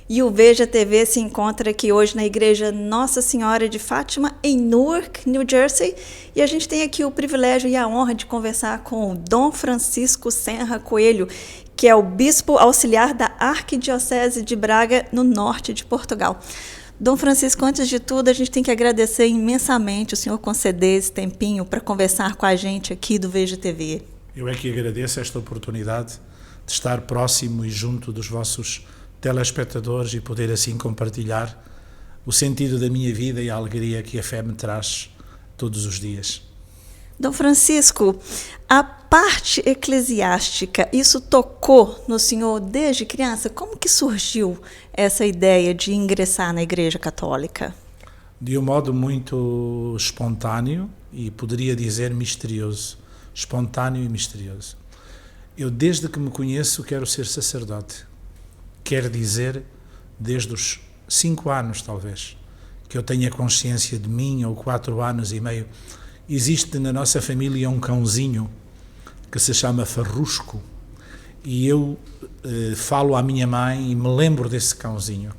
E o Veja TV se encontra aqui hoje na Igreja Nossa Senhora de Fátima, em Newark, New Jersey. E a gente tem aqui o privilégio e a honra de conversar com o Dom Francisco Senra Coelho, que é o Bispo Auxiliar da Arquidiocese de Braga, no norte de Portugal. Dom Francisco, antes de tudo, a gente tem que agradecer imensamente o senhor conceder esse tempinho para conversar com a gente aqui do Veja TV. Eu é que agradeço esta oportunidade de estar próximo e junto dos vossos telespectadores e poder assim compartilhar o sentido da minha vida e a alegria que a fé me traz todos os dias. Dom Francisco, a parte eclesiástica, isso tocou no senhor desde criança? Como que surgiu essa ideia de ingressar na Igreja Católica? De um modo muito espontâneo e poderia dizer misterioso. Espontâneo e misterioso. Eu, desde que me conheço, quero ser sacerdote. Quer dizer, desde os 5 anos, talvez, que eu tenha consciência de mim, ou 4 anos e meio. Existe na nossa família um cãozinho que se chama Farrusco, e eu falo à minha mãe e me lembro desse cãozinho.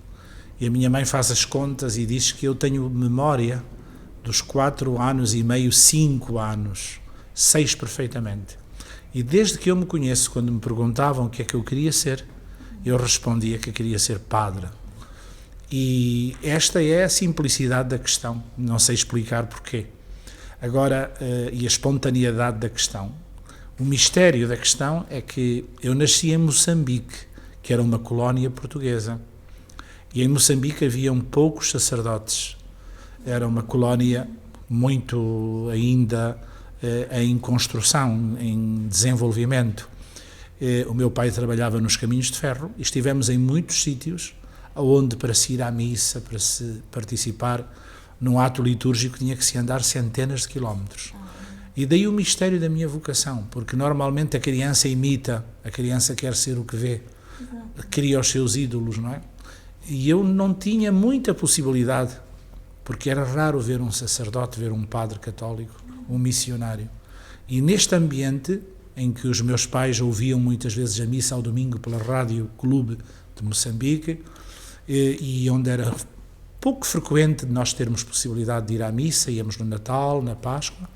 E a minha mãe faz as contas e diz que eu tenho memória dos 4 anos e meio, 5 anos, 6 perfeitamente. E desde que eu me conheço, quando me perguntavam o que é que eu queria ser, eu respondia que queria ser padre. E esta é a simplicidade da questão, não sei explicar porquê. Agora, e a espontaneidade da questão. O mistério da questão é que eu nasci em Moçambique, que era uma colónia portuguesa. E em Moçambique haviam poucos sacerdotes. Era uma colónia muito ainda em construção, em desenvolvimento. O meu pai trabalhava nos caminhos de ferro e estivemos em muitos sítios onde, para se ir à missa, para se participar num ato litúrgico, tinha que se andar centenas de quilómetros. E daí o mistério da minha vocação, porque normalmente a criança imita, a criança quer ser o que vê, cria os seus ídolos, não é? E eu não tinha muita possibilidade, porque era raro ver um sacerdote, ver um padre católico, um missionário. E neste ambiente, em que os meus pais ouviam muitas vezes a missa ao domingo pela Rádio Clube de Moçambique, e onde era pouco frequente de nós termos possibilidade de ir à missa, íamos no Natal, na Páscoa,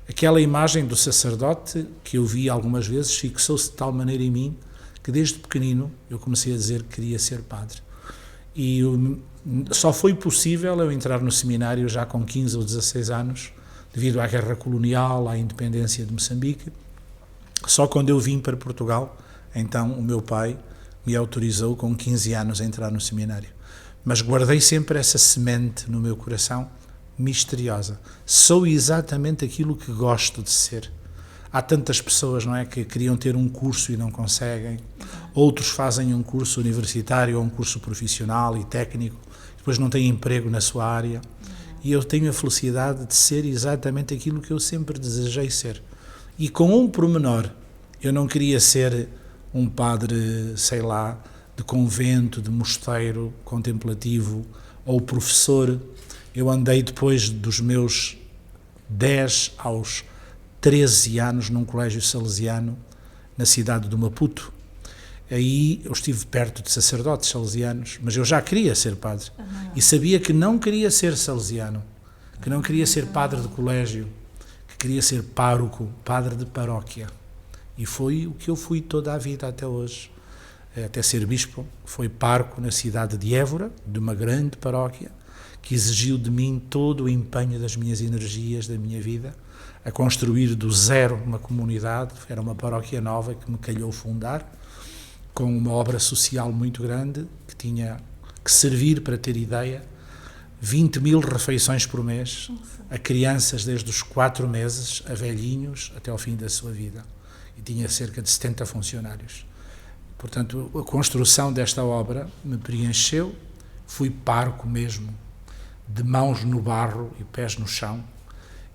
aquela imagem do sacerdote que eu vi algumas vezes fixou-se de tal maneira em mim que desde pequenino eu comecei a dizer que queria ser padre. E só foi possível eu entrar no seminário já com 15 ou 16 anos, devido à guerra colonial, à independência de Moçambique. Só quando eu vim para Portugal, então o meu pai me autorizou com 15 anos a entrar no seminário. Mas guardei sempre essa semente no meu coração, misteriosa. Sou exatamente aquilo que gosto de ser. Há tantas pessoas, não é, que queriam ter um curso e não conseguem. Outros fazem um curso universitário ou um curso profissional e técnico, depois não têm emprego na sua área. E eu tenho a felicidade de ser exatamente aquilo que eu sempre desejei ser. E com um pormenor, eu não queria ser um padre, sei lá, de convento, de mosteiro contemplativo ou professor. Eu andei depois dos meus 10 aos 13 anos num colégio salesiano na cidade de Maputo. Aí eu estive perto de sacerdotes salesianos, mas eu já queria ser padre. E sabia que não queria ser salesiano, que não queria ser padre de colégio, que queria ser pároco, padre de paróquia. E foi o que eu fui toda a vida até hoje. Até ser bispo, foi pároco na cidade de Évora, de uma grande paróquia, que exigiu de mim todo o empenho das minhas energias, da minha vida, a construir do zero uma comunidade. Era uma paróquia nova que me calhou fundar, com uma obra social muito grande, que tinha que servir, para ter ideia, 20.000 refeições por mês, a crianças desde os 4 meses, a velhinhos, até ao fim da sua vida. E tinha cerca de 70 funcionários. Portanto, a construção desta obra me preencheu, fui pároco mesmo, de mãos no barro e pés no chão,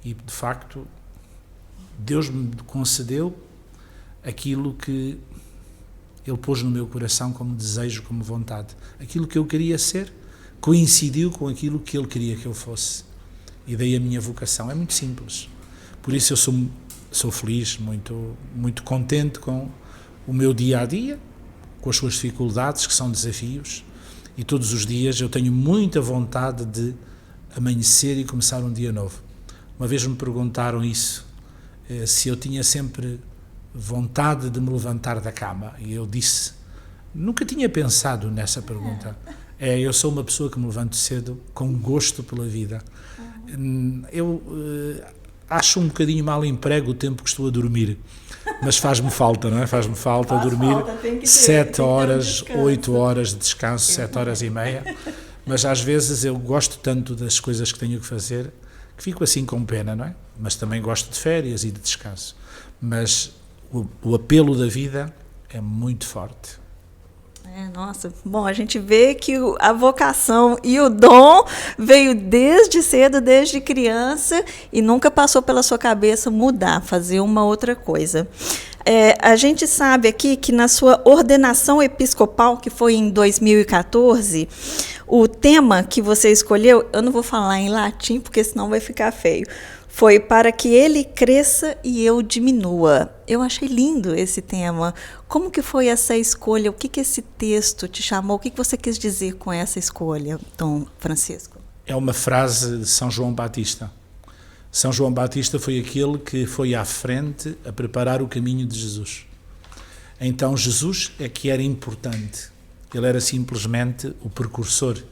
e de facto Deus me concedeu aquilo que Ele pôs no meu coração como desejo, como vontade. Aquilo que eu queria ser coincidiu com aquilo que Ele queria que eu fosse. E daí a minha vocação. É muito simples. Por isso eu sou feliz, muito contente com o meu dia-a-dia, com as suas dificuldades, que são desafios, E todos os dias eu tenho muita vontade de amanhecer e começar um dia novo. Uma vez me perguntaram isso, se eu tinha sempre vontade de me levantar da cama, e eu disse, nunca tinha pensado nessa pergunta. Eu sou uma pessoa que me levanto cedo com gosto pela vida. Eu acho um bocadinho mal emprego o tempo que estou a dormir, mas faz-me falta, não é? Faz-me falta dormir 7 horas, 8 horas de descanso, 7 horas e meia, mas às vezes eu gosto tanto das coisas que tenho que fazer que fico assim com pena, não é? Mas também gosto de férias e de descanso. Mas o apelo da vida é muito forte. Nossa, bom, a gente vê que a vocação e o dom veio desde cedo, desde criança, e nunca passou pela sua cabeça mudar, fazer uma outra coisa. A gente sabe aqui que na sua ordenação episcopal, que foi em 2014, o tema que você escolheu, eu não vou falar em latim, porque senão vai ficar feio, foi para que ele cresça e eu diminua. Eu achei lindo esse tema. Como que foi essa escolha? O que esse texto te chamou? O que você quis dizer com essa escolha, Dom Francisco? É uma frase de São João Batista. São João Batista foi aquele que foi à frente a preparar o caminho de Jesus. Então Jesus é que era importante. Ele era simplesmente o precursor,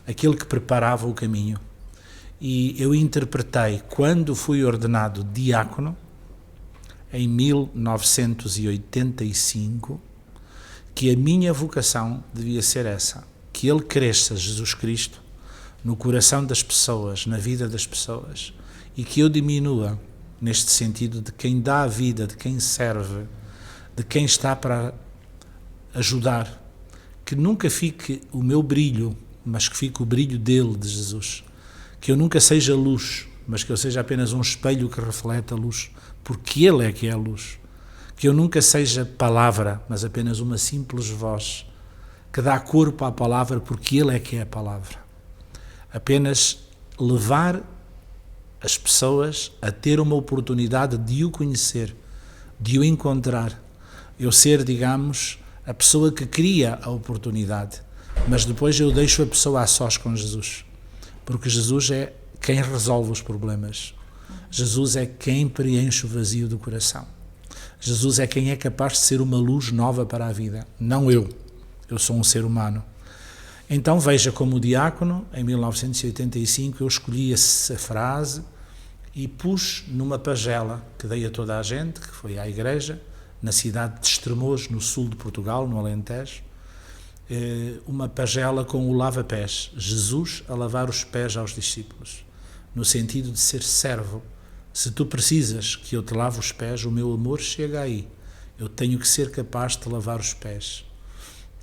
aquele que preparava o caminho. E eu interpretei, quando fui ordenado diácono, em 1985, que a minha vocação devia ser essa, que ele cresça, Jesus Cristo, no coração das pessoas, na vida das pessoas, e que eu diminua, neste sentido de quem dá a vida, de quem serve, de quem está para ajudar, que nunca fique o meu brilho, mas que fique o brilho dele, de Jesus. Que eu nunca seja luz, mas que eu seja apenas um espelho que reflete a luz, porque ele é que é a luz. Que eu nunca seja palavra, mas apenas uma simples voz, que dá corpo à palavra, porque ele é que é a palavra. Apenas levar as pessoas a ter uma oportunidade de o conhecer, de o encontrar. Eu ser, digamos, a pessoa que cria a oportunidade, mas depois eu deixo a pessoa a sós com Jesus. Porque Jesus é quem resolve os problemas. Jesus é quem preenche o vazio do coração. Jesus é quem é capaz de ser uma luz nova para a vida. Não eu. Eu sou um ser humano. Então veja como diácono, em 1985, eu escolhi essa frase e pus numa pagela que dei a toda a gente, que foi à igreja, na cidade de Estremoz, no sul de Portugal, no Alentejo, uma pagela com o lava-pés, Jesus a lavar os pés aos discípulos, no sentido de ser servo. Se tu precisas que eu te lave os pés, o meu amor chega aí. Eu tenho que ser capaz de te lavar os pés,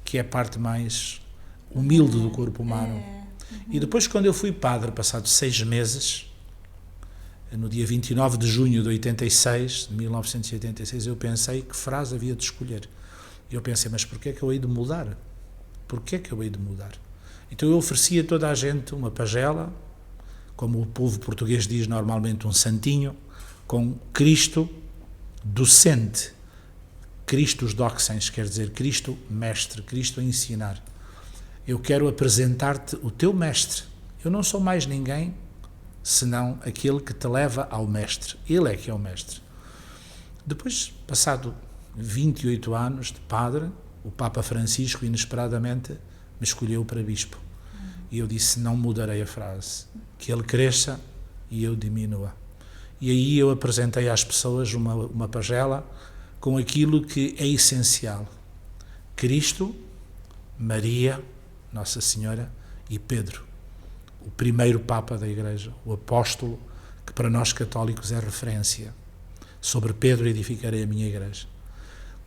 que é a parte mais humilde do corpo humano. E depois, quando eu fui padre, passados 6 meses, no dia 29 de junho de 1986, eu pensei que frase havia de escolher. E eu pensei, mas porquê é que eu hei de mudar? Porquê é que eu hei de mudar? Então eu oferecia a toda a gente uma pagela, como o povo português diz normalmente, um santinho, com Cristo docente, Christus docens, quer dizer, Cristo mestre, Cristo a ensinar. Eu quero apresentar-te o teu mestre. Eu não sou mais ninguém senão aquele que te leva ao mestre. Ele é que é o mestre. Depois, passado 28 anos de padre, o Papa Francisco, inesperadamente, me escolheu para bispo. E eu disse, não mudarei a frase. Que ele cresça e eu diminua. E aí eu apresentei às pessoas uma pagela com aquilo que é essencial. Cristo, Maria, Nossa Senhora e Pedro, o primeiro Papa da Igreja, o apóstolo, que para nós católicos é referência. Sobre Pedro edificarei a minha Igreja.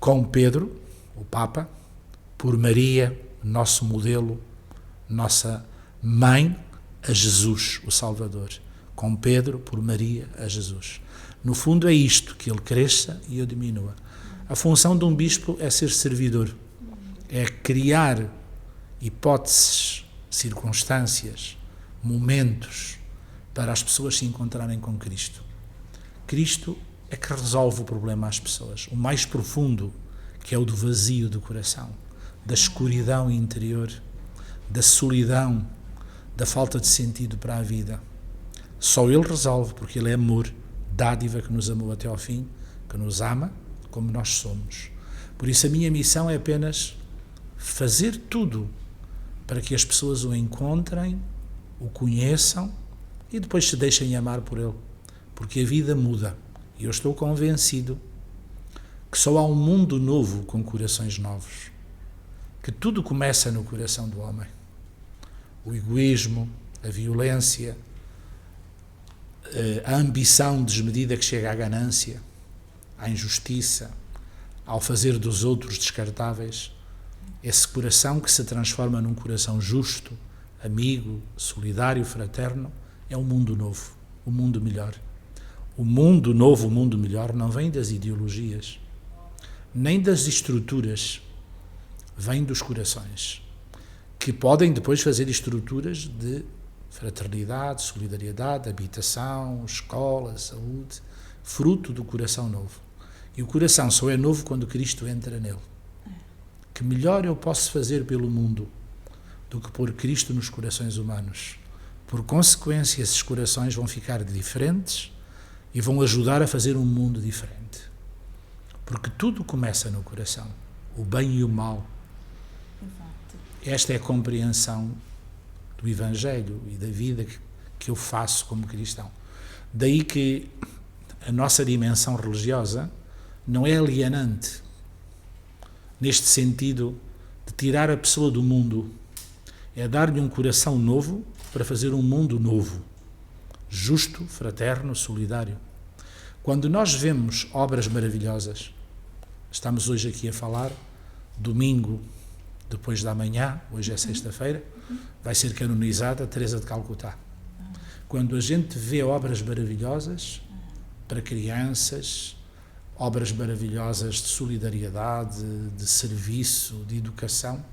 Com Pedro, o Papa, por Maria, nosso modelo, nossa mãe, a Jesus, o Salvador. Com Pedro, por Maria, a Jesus. No fundo é isto, que ele cresça e eu diminua. A função de um bispo é ser servidor, é criar hipóteses, circunstâncias, momentos para as pessoas se encontrarem com Cristo. Cristo é que resolve o problema às pessoas, o mais profundo, que é o do vazio do coração, da escuridão interior, da solidão, da falta de sentido para a vida. Só Ele resolve, porque Ele é amor, dádiva que nos amou até ao fim, que nos ama como nós somos. Por isso a minha missão é apenas fazer tudo para que as pessoas o encontrem, o conheçam e depois se deixem amar por Ele. Porque a vida muda. E eu estou convencido que só há um mundo novo com corações novos. Que tudo começa no coração do homem. O egoísmo, a violência, a ambição desmedida que chega à ganância, à injustiça, ao fazer dos outros descartáveis. Esse coração que se transforma num coração justo, amigo, solidário, fraterno, é um mundo novo, um mundo melhor. O mundo novo, o mundo melhor, não vem das ideologias, nem das estruturas, vem dos corações, que podem depois fazer estruturas de fraternidade, solidariedade, habitação, escola, saúde, fruto do coração novo. E o coração só é novo quando Cristo entra nele. Que melhor eu posso fazer pelo mundo do que pôr Cristo nos corações humanos? Por consequência, esses corações vão ficar diferentes e vão ajudar a fazer um mundo diferente. Porque tudo começa no coração, o bem e o mal. Esta é a compreensão do Evangelho e da vida que eu faço como cristão. Daí que a nossa dimensão religiosa não é alienante, neste sentido de tirar a pessoa do mundo, é dar-lhe um coração novo para fazer um mundo novo, justo, fraterno, solidário. Quando nós vemos obras maravilhosas, estamos hoje aqui a falar, domingo, depois da manhã, hoje é sexta-feira, vai ser canonizada Teresa de Calcutá. Quando a gente vê obras maravilhosas para crianças, obras maravilhosas de solidariedade, de serviço, de educação,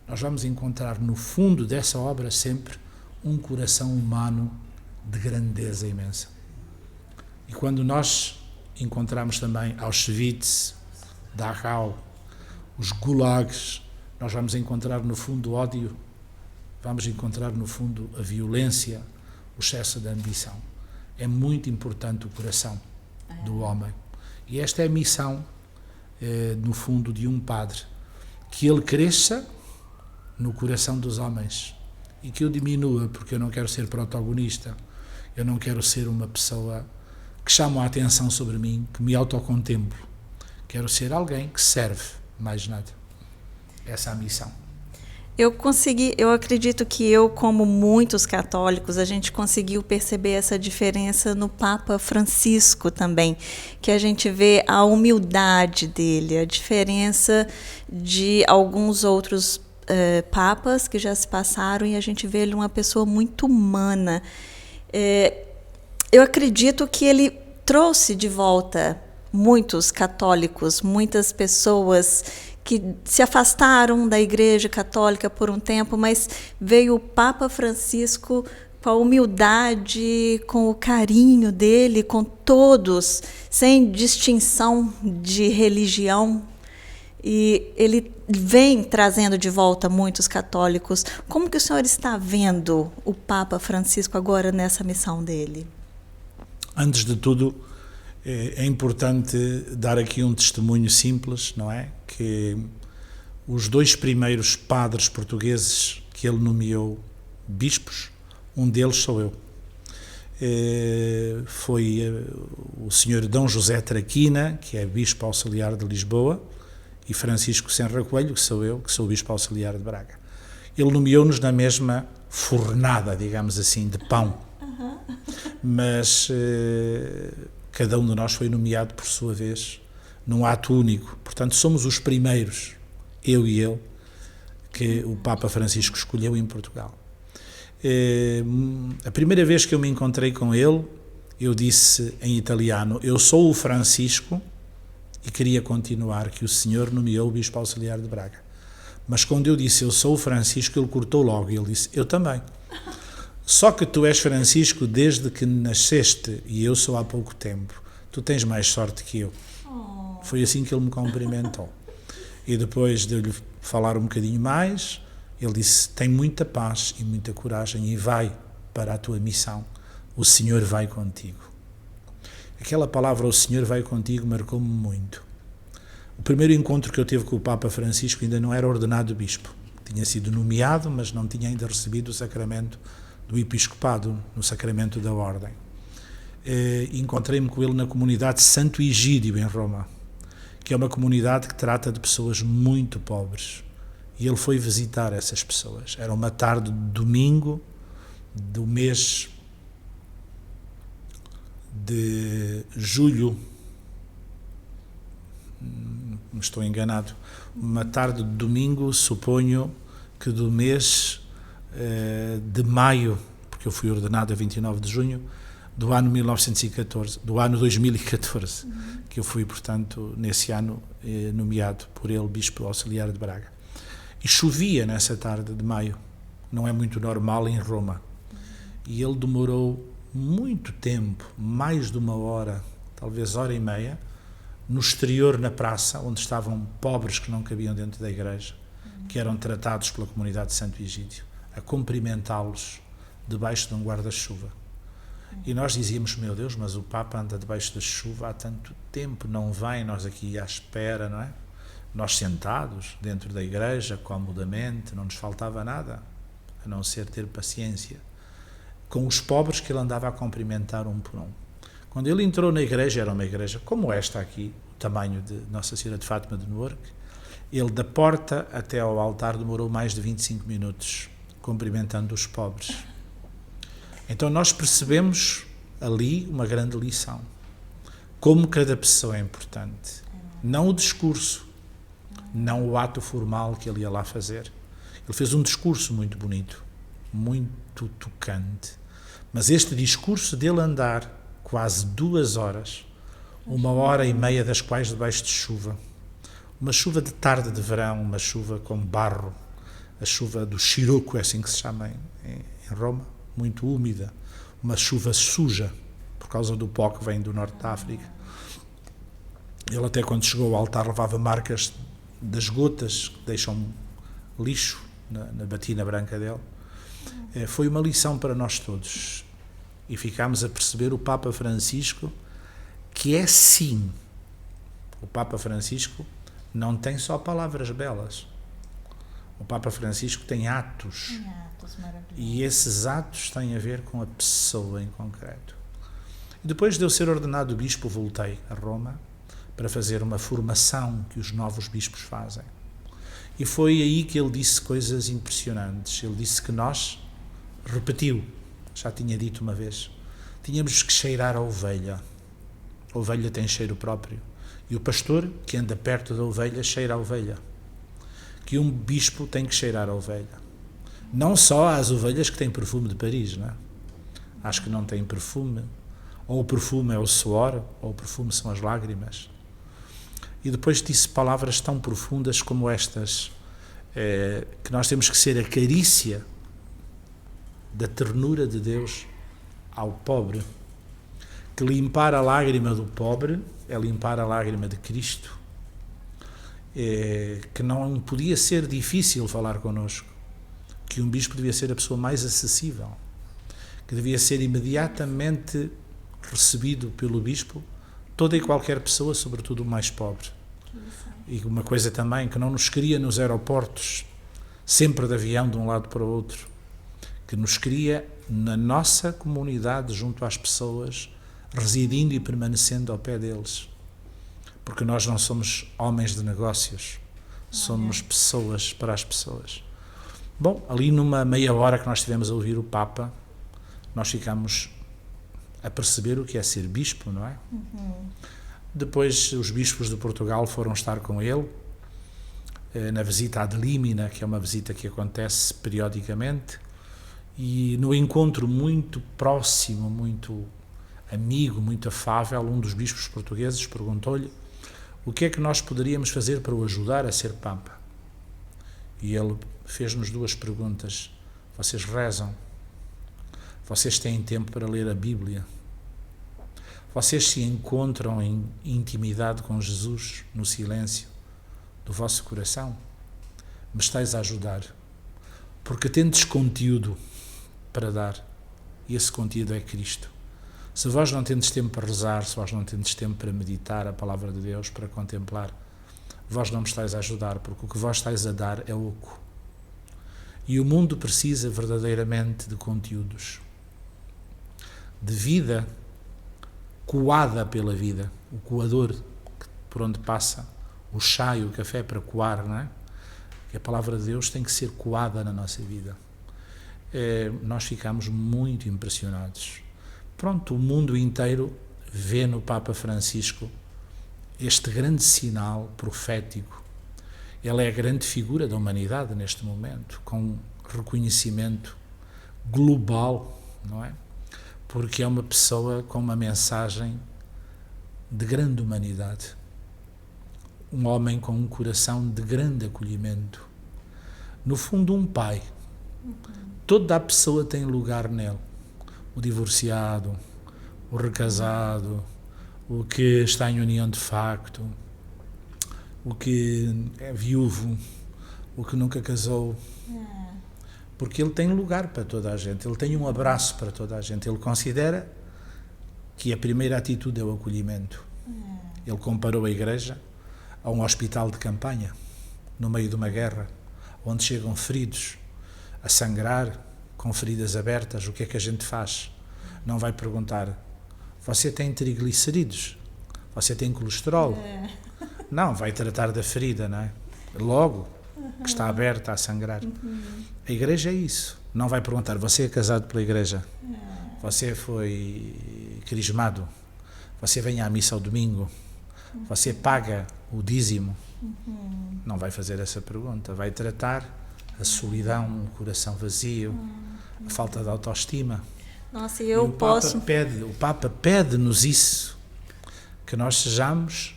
nós vamos encontrar no fundo dessa obra sempre um coração humano de grandeza imensa. E quando nós encontramos também Auschwitz, Dachau, os gulags, nós vamos encontrar no fundo o ódio, vamos encontrar no fundo a violência, o excesso de ambição. É muito importante o coração do homem. E esta é a missão, no fundo, de um padre. Que ele cresça no coração dos homens e que eu diminua, porque eu não quero ser protagonista, eu não quero ser uma pessoa que chama a atenção sobre mim, que me autocontemplo. Quero ser alguém que serve, mais nada. Essa é a missão. Eu acredito que eu, como muitos católicos, a gente conseguiu perceber essa diferença no Papa Francisco também, que a gente vê a humildade dele, a diferença de alguns outros papas que já se passaram, e a gente vê ele uma pessoa muito humana. Eu acredito que ele trouxe de volta muitos católicos, muitas pessoas que se afastaram da Igreja Católica por um tempo, mas veio o Papa Francisco com a humildade, com o carinho dele, com todos, sem distinção de religião. E ele vem trazendo de volta muitos católicos. Como que o senhor está vendo o Papa Francisco agora nessa missão dele? Antes de tudo, é importante dar aqui um testemunho simples, não é? Que os 2 primeiros padres portugueses que ele nomeou bispos, um deles sou eu. Foi o senhor Dom José Traquina, que é bispo auxiliar de Lisboa, e Francisco Senra Coelho, que sou eu, que sou bispo auxiliar de Braga. Ele nomeou-nos na mesma fornada, digamos assim, de pão. Mas cada um de nós foi nomeado por sua vez, num ato único. Portanto, somos os primeiros, eu e ele, que o Papa Francisco escolheu em Portugal. A primeira vez que eu me encontrei com ele, eu disse em italiano: eu sou o Francisco e queria continuar, que o Senhor nomeou o Bispo Auxiliar de Braga. Mas quando eu disse eu sou o Francisco, ele cortou logo e ele disse: eu também. Só que tu és Francisco desde que nasceste e eu sou há pouco tempo. Tu tens mais sorte que eu. Foi assim que ele me cumprimentou. E depois de eu lhe falar um bocadinho mais, Ele disse: tem muita paz e muita coragem e vai para a tua missão. O Senhor vai contigo. Aquela palavra, o Senhor vai contigo, marcou-me muito. O primeiro encontro que eu tive com o Papa Francisco ainda não era ordenado bispo. Tinha sido nomeado, mas não tinha ainda recebido o sacramento do episcopado, no sacramento da ordem. Encontrei-me com ele na comunidade Santo Egídio, em Roma, que é uma comunidade que trata de pessoas muito pobres. E ele foi visitar essas pessoas. Era uma tarde de domingo do mês de julho, não estou enganado, uma tarde de domingo, suponho que do mês de maio, porque eu fui ordenado a 29 de junho, do ano 1914, do ano 2014, que eu fui, portanto, nesse ano nomeado por ele Bispo Auxiliar de Braga. E chovia nessa tarde de maio, não é muito normal em Roma. E ele demorou muito tempo, mais de uma hora, talvez hora e meia, no exterior, na praça, onde estavam pobres que não cabiam dentro da igreja, que eram tratados pela comunidade de Santo Egídio, a cumprimentá-los debaixo de um guarda-chuva. E nós dizíamos: meu Deus, mas o Papa anda debaixo da chuva há tanto tempo, não vem, nós aqui à espera, não é? Nós sentados dentro da igreja, comodamente, não nos faltava nada, a não ser ter paciência com os pobres que ele andava a cumprimentar um por um. Quando ele entrou na igreja, era uma igreja como esta aqui, o tamanho de Nossa Senhora de Fátima de Newark. Ele, da porta até ao altar, demorou mais de 25 minutos, cumprimentando os pobres. Então nós percebemos ali uma grande lição. Como cada pessoa é importante. Não o discurso, não o ato formal que ele ia lá fazer. Ele fez um discurso muito bonito, muito tocante. Mas este discurso dele andar quase 2 horas, 1h30 das quais debaixo de chuva, uma chuva de tarde de verão, uma chuva com barro, a chuva do Scirocco, é assim que se chama em Roma, muito úmida, uma chuva suja, por causa do pó que vem do norte da África. Ele até quando chegou ao altar levava marcas das gotas que deixam lixo na batina branca dele. Foi uma lição para nós todos e ficámos a perceber o Papa Francisco, que é sim, o Papa Francisco não tem só palavras belas, o Papa Francisco tem atos e esses atos têm a ver com a pessoa em concreto. E depois de eu ser ordenado bispo, voltei a Roma para fazer uma formação que os novos bispos fazem. E foi aí que ele disse coisas impressionantes. Ele disse que nós, repetiu, já tinha dito uma vez, tínhamos que cheirar a ovelha. A ovelha tem cheiro próprio. E o pastor que anda perto da ovelha cheira a ovelha. Que um bispo tem que cheirar a ovelha. Não só às ovelhas que têm perfume de Paris, não é? Acho que não têm perfume. Ou o perfume é o suor, ou o perfume são as lágrimas. E depois disse palavras tão profundas como estas, que nós temos que ser a carícia da ternura de Deus ao pobre, que limpar a lágrima do pobre é limpar a lágrima de Cristo, que não podia ser difícil falar connosco, que um bispo devia ser a pessoa mais acessível, que devia ser imediatamente recebido pelo bispo toda e qualquer pessoa, sobretudo o mais pobre. E uma coisa também, que não nos queria nos aeroportos, sempre de avião de um lado para o outro, que nos queria na nossa comunidade, junto às pessoas, residindo e permanecendo ao pé deles. Porque nós não somos homens de negócios, somos pessoas para as pessoas. Bom, ali numa meia hora que nós estivemos a ouvir o Papa, nós ficamos a perceber o que é ser bispo, não é? Depois os bispos de Portugal foram estar com ele na visita ad limina, que é uma visita que acontece periodicamente, e no encontro muito próximo, muito amigo, muito afável, um dos bispos portugueses perguntou-lhe o que é que nós poderíamos fazer para o ajudar a ser Papa. E ele fez-nos 2 perguntas. Vocês rezam? Vocês têm tempo para ler a Bíblia? Vocês se encontram em intimidade com Jesus, no silêncio do vosso coração? Me estáis a ajudar? porque tendes conteúdo para dar, e esse conteúdo é Cristo. Se vós não tendes tempo para rezar, se vós não tendes tempo para meditar a palavra de Deus, para contemplar, vós não me estáis a ajudar, porque o que vós estáis a dar é oco. E o mundo precisa verdadeiramente de conteúdos, de vida coada pela vida, o coador por onde passa o chá e o café para coar, não é? Que a palavra de Deus tem que ser coada na nossa vida. Nós ficamos muito impressionados. Pronto, o mundo inteiro vê no Papa Francisco este grande sinal profético. Ele é a grande figura da humanidade neste momento, com reconhecimento global, não é? Porque é uma pessoa com uma mensagem de grande humanidade. Um homem com um coração de grande acolhimento. No fundo, um pai. Toda a pessoa tem lugar nele. O divorciado, o recasado, o que está em união de facto, o que é viúvo, o que nunca casou. Porque ele tem lugar para toda a gente, ele tem um abraço para toda a gente. Ele considera que a primeira atitude é o acolhimento. Ele comparou a igreja a um hospital de campanha, no meio de uma guerra, onde chegam feridos a sangrar, com feridas abertas. O que é que a gente faz? Não vai perguntar: você tem triglicerídeos? Você tem colesterol? Não, vai tratar da ferida, não é? Logo, que está aberta a sangrar. A igreja é isso. Não vai perguntar: você é casado pela igreja? Você foi crismado? Você vem à missa ao domingo? Você paga o dízimo? Não vai fazer essa pergunta. Vai tratar a solidão, o coração vazio, a falta de autoestima. Nossa, e eu posso... O Papa pede-nos isso, que nós sejamos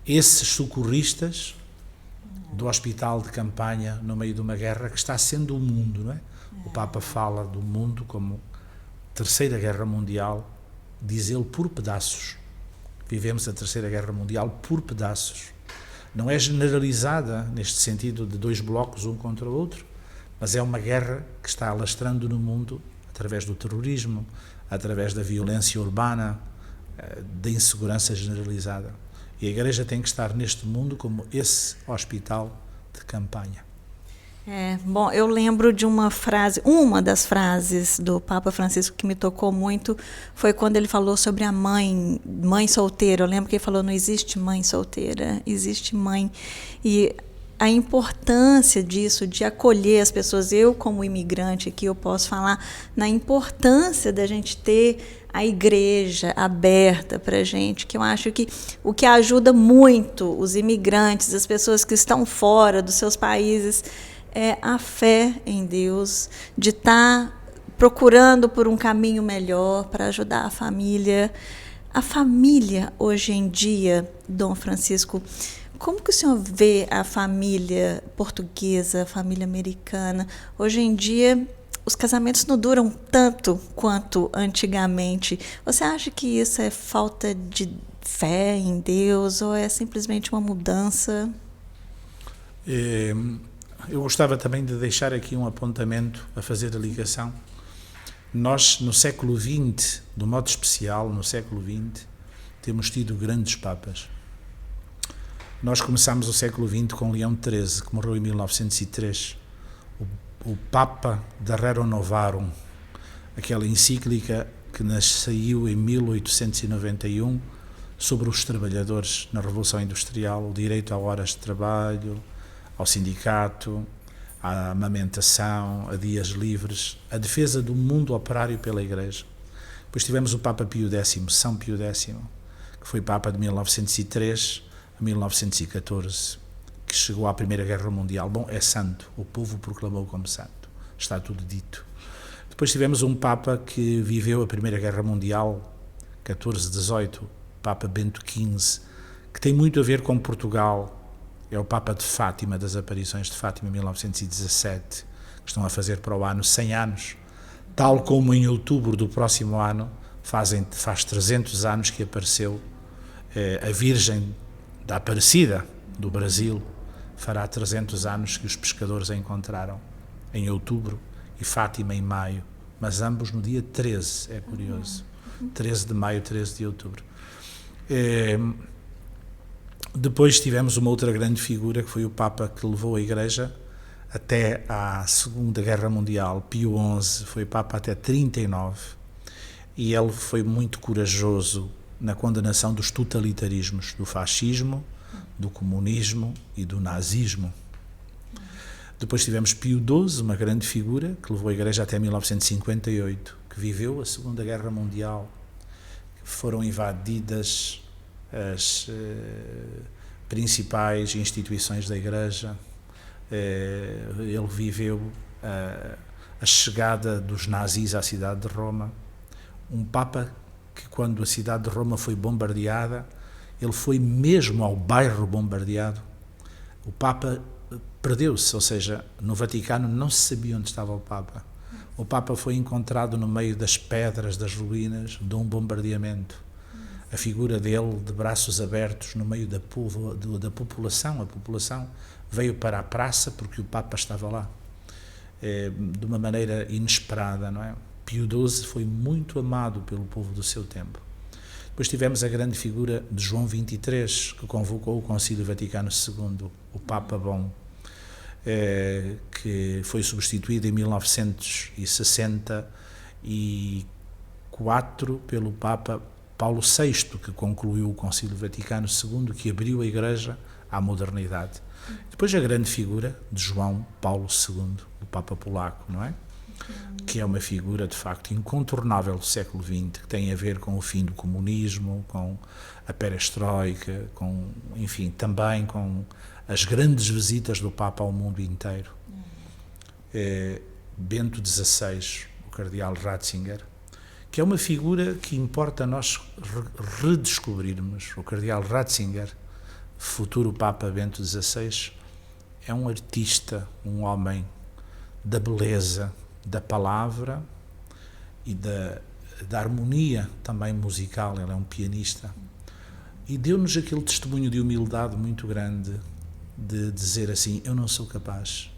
esses socorristas do hospital de campanha no meio de uma guerra que está sendo o mundo, não é? O Papa fala do mundo como Terceira Guerra Mundial, diz ele, por pedaços. Vivemos a Terceira Guerra Mundial por pedaços. Não é generalizada neste sentido de dois blocos um contra o outro, mas é uma guerra que está alastrando no mundo através do terrorismo, através da violência urbana, da insegurança generalizada. E a Igreja tem que estar neste mundo como esse hospital de campanha. Bom, eu lembro de uma das frases do Papa Francisco que me tocou muito, foi quando ele falou sobre a mãe solteira. Eu lembro que ele falou: não existe mãe solteira, existe mãe. E a importância disso, de acolher as pessoas. Eu, como imigrante aqui, eu posso falar na importância da gente ter a igreja aberta para a gente, que eu acho que o que ajuda muito os imigrantes, as pessoas que estão fora dos seus países, é a fé em Deus, de estar procurando por um caminho melhor para ajudar a família. A família, hoje em dia, Dom Francisco, como que o senhor vê a família portuguesa, a família americana? Hoje em dia, os casamentos não duram tanto quanto antigamente. Você acha que isso é falta de fé em Deus ou é simplesmente uma mudança? Eu gostava também de deixar aqui um apontamento a fazer a ligação. Nós, no século XX, de um modo especial, no século XX, temos tido grandes papas. Nós começamos o século XX com Leão XIII, que morreu em 1903. O Papa da Rerum Novarum, aquela encíclica que saiu em 1891 sobre os trabalhadores na Revolução Industrial, o direito a horas de trabalho, ao sindicato, à amamentação, a dias livres, a defesa do mundo operário pela Igreja. Depois tivemos o Papa Pio X, São Pio X, que foi Papa de 1903 a 1914, que chegou à Primeira Guerra Mundial. Bom, é santo, o povo o proclamou como santo, está tudo dito. Depois tivemos um Papa que viveu a Primeira Guerra Mundial, 14-18, Papa Bento XV, que tem muito a ver com Portugal. É o Papa de Fátima, das aparições de Fátima, 1917, que estão a fazer para o ano 100 anos, tal como em outubro do próximo ano faz 300 anos que apareceu a Virgem da Aparecida do Brasil, fará 300 anos que os pescadores a encontraram em outubro, e Fátima em maio, mas ambos no dia 13, é curioso. 13 de maio, 13 de outubro. Depois tivemos uma outra grande figura, que foi o Papa que levou a Igreja até à Segunda Guerra Mundial, Pio XI, foi Papa até 39, e ele foi muito corajoso na condenação dos totalitarismos, do fascismo, do comunismo e do nazismo. Depois tivemos Pio XII, uma grande figura, que levou a Igreja até 1958, que viveu a Segunda Guerra Mundial, que foram invadidas as principais instituições da Igreja. Ele viveu a chegada dos nazis à cidade de Roma. Um Papa que, quando a cidade de Roma foi bombardeada, ele foi mesmo ao bairro bombardeado. O Papa perdeu-se, ou seja, no Vaticano não se sabia onde estava o Papa. O Papa foi encontrado no meio das pedras, das ruínas de um bombardeamento. A figura dele, de braços abertos, no meio da população. A população veio para a praça porque o Papa estava lá, de uma maneira inesperada, não é? Pio XII foi muito amado pelo povo do seu tempo. Depois tivemos a grande figura de João XXIII, que convocou o Concílio Vaticano II, o Papa Bom, que foi substituído em 1964 pelo Papa Paulo VI, que concluiu o Concílio Vaticano II, que abriu a Igreja à modernidade. Depois a grande figura de João Paulo II, o Papa polaco, não é? Que é uma figura, de facto, incontornável do século XX, que tem a ver com o fim do comunismo, com a perestroika, enfim, também com as grandes visitas do Papa ao mundo inteiro. Bento XVI, o cardeal Ratzinger, que é uma figura que importa nós redescobrirmos. O cardeal Ratzinger, futuro Papa Bento XVI, é um artista, um homem da beleza, da palavra e da harmonia também musical. Ele é um pianista e deu-nos aquele testemunho de humildade muito grande, de dizer assim: eu não sou capaz,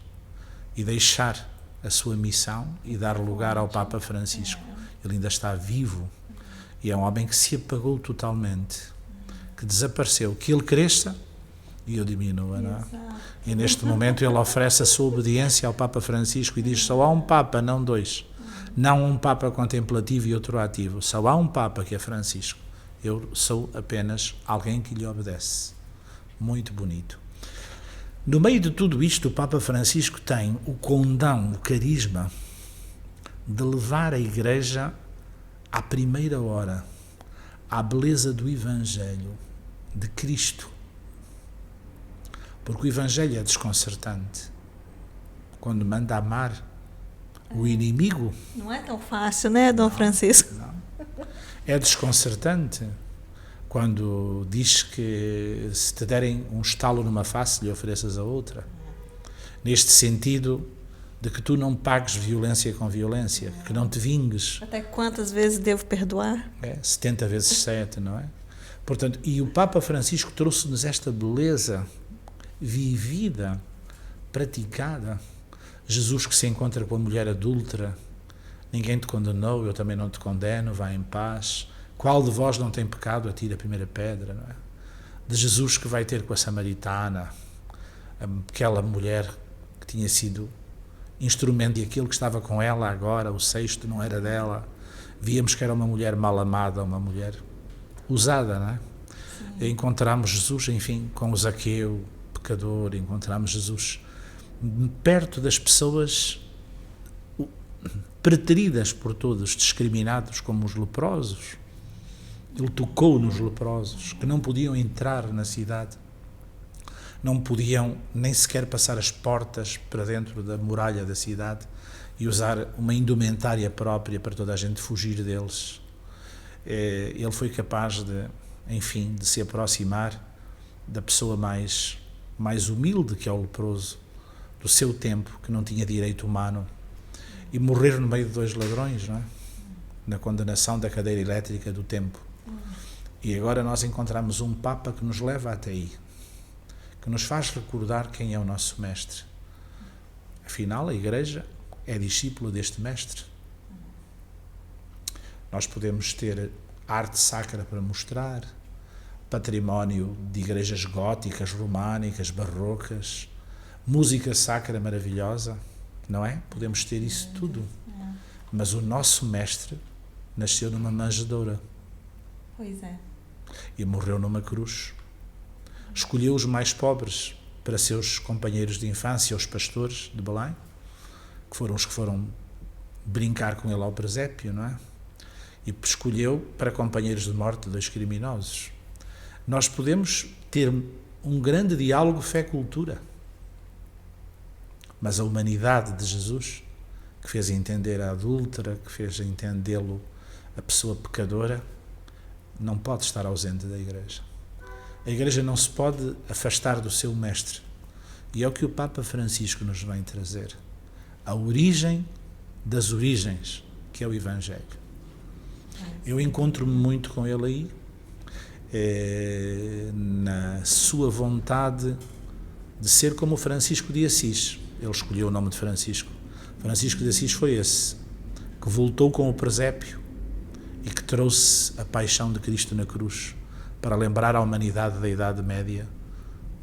e deixar a sua missão e dar lugar ao Papa Francisco. Ele ainda está vivo e é um homem que se apagou totalmente, que desapareceu, que ele cresça e eu diminua, não é? E neste momento ele oferece a sua obediência ao Papa Francisco e diz: só há um Papa, não dois. Não um Papa contemplativo e outro ativo. Só há um Papa, que é Francisco. Eu sou apenas alguém que lhe obedece. Muito bonito. No meio de tudo isto, o Papa Francisco tem o condão, o carisma de levar a Igreja à primeira hora, à beleza do Evangelho de Cristo. Porque o Evangelho é desconcertante. Quando manda amar o inimigo... Não é tão fácil, né, Dom Francisco? Não. É desconcertante quando diz que se te derem um estalo numa face, lhe ofereças a outra. Neste sentido de que tu não pagues violência com violência, que não te vingues. Até quantas vezes devo perdoar? 70 vezes 7, não é? Portanto, e o Papa Francisco trouxe-nos esta beleza vivida, praticada. Jesus que se encontra com a mulher adúltera: ninguém te condenou, eu também não te condeno, vá em paz. Qual de vós não tem pecado, atira a primeira pedra, não é? De Jesus que vai ter com a samaritana, aquela mulher que tinha sido instrumento, e aquele que estava com ela agora, o sexto, não era dela. Víamos que era uma mulher mal amada, uma mulher usada, não é? E encontramos Jesus, enfim, com o Zaqueu, pecador. Encontramos Jesus perto das pessoas preteridas por todos, discriminados como os leprosos. Ele tocou nos leprosos, que não podiam entrar na cidade, não podiam nem sequer passar as portas para dentro da muralha da cidade e usar uma indumentária própria para toda a gente fugir deles. Ele foi capaz de, enfim, de se aproximar da pessoa mais humilde, que é o leproso, do seu tempo, que não tinha direito humano, e morrer no meio de dois ladrões, não é? Na condenação da cadeira elétrica do tempo. E agora nós encontramos um Papa que nos leva até aí, que nos faz recordar quem é o nosso Mestre. Afinal, a Igreja é discípula deste Mestre. Nós podemos ter arte sacra para mostrar, património de igrejas góticas, românicas, barrocas, música sacra maravilhosa, não é? Podemos ter isso tudo. Mas o nosso Mestre nasceu numa manjedoura. Pois é. E morreu numa cruz. Escolheu os mais pobres para seus companheiros de infância, os pastores de Belém, que foram os que foram brincar com ele ao presépio, não é? E escolheu para companheiros de morte 2 criminosos. Nós podemos ter um grande diálogo fé-cultura, mas a humanidade de Jesus, que fez entender a adúltera, que fez entendê-lo a pessoa pecadora, não pode estar ausente da Igreja. A Igreja não se pode afastar do seu Mestre. E é o que o Papa Francisco nos vem trazer. A origem das origens, que é o Evangelho. Eu encontro-me muito com ele aí, na sua vontade de ser como o Francisco de Assis. Ele escolheu o nome de Francisco. Francisco de Assis foi esse, que voltou com o presépio e que trouxe a paixão de Cristo na cruz, para lembrar à humanidade da Idade Média